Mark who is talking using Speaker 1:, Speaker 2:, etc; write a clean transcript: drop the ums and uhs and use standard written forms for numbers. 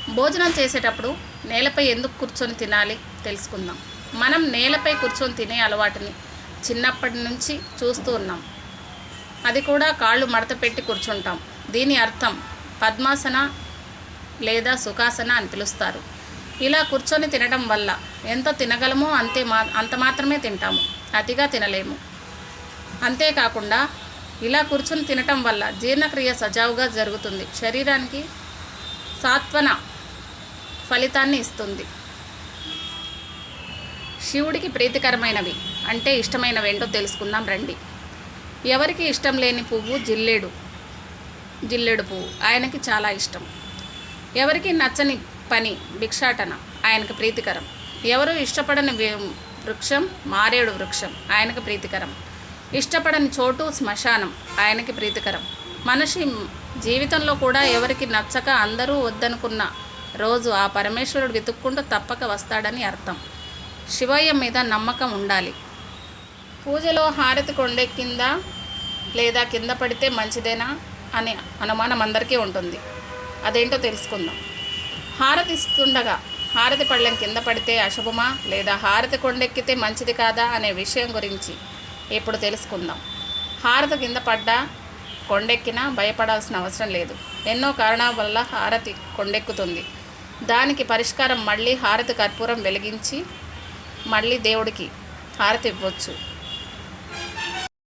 Speaker 1: భోజనం చేసేటప్పుడు నేలపై ఎందుకు కూర్చొని తినాలి తెలుసుకుందాం. మనం నేలపై కూర్చొని తినే అలవాటుని చిన్నప్పటి నుంచి చూస్తూ ఉన్నాం. అది కూడా కాళ్ళు మడత పెట్టి కూర్చుంటాం. దీని అర్థం పద్మాసన లేదా సుఖాసన అని పిలుస్తారు. ఇలా కూర్చొని తినడం వల్ల ఎంత తినగలమో అంత మాత్రమే తింటాము, అతిగా తినలేము. అంతేకాకుండా ఇలా కూర్చొని తినటం వల్ల జీర్ణక్రియ సజావుగా జరుగుతుంది, శరీరానికి సాత్వన ఫలితాన్ని ఇస్తుంది. శివుడికి ప్రీతికరమైనవి అంటే ఇష్టమైనవి ఏంటో తెలుసుకుందాం రండి. ఎవరికి ఇష్టం లేని పువ్వు జిల్లేడు పువ్వు ఆయనకి చాలా ఇష్టం. ఎవరికి నచ్చని పని భిక్షాటన ఆయనకు ప్రీతికరం. ఎవరు ఇష్టపడని వృక్షం మారేడు వృక్షం ఆయనకు ప్రీతికరం. ఇష్టపడని చోటు శ్మశానం ఆయనకి ప్రీతికరం. మనిషి జీవితంలో కూడా ఎవరికి నచ్చక అందరూ వద్దనుకున్న రోజు ఆ పరమేశ్వరుడు వెతుక్కుంటూ తప్పక వస్తాడని అర్థం. శివయ్య మీద నమ్మకం ఉండాలి. పూజలో హారతి కొండెక్కిందా లేదా కింద పడితే మంచిదేనా అనే అనుమానం అందరికీ ఉంటుంది. అదేంటో తెలుసుకుందాం. హారతి ఇస్తుండగా హారతి పళ్ళెం కింద పడితే అశుభమా లేదా హారతి కొండెక్కితే మంచిది కాదా అనే విషయం గురించి ఇప్పుడు తెలుసుకుందాం. హారతి కింద పడ్డా కొండెక్కినా భయపడాల్సిన అవసరం లేదు. ఎన్నో కారణాల వల్ల హారతి కొండెక్కుతుంది. దానికి పరిష్కారం మళ్ళీ హారతి కర్పూరం వెలిగించి మళ్ళీ దేవుడికి హారతి ఇవ్వచ్చు.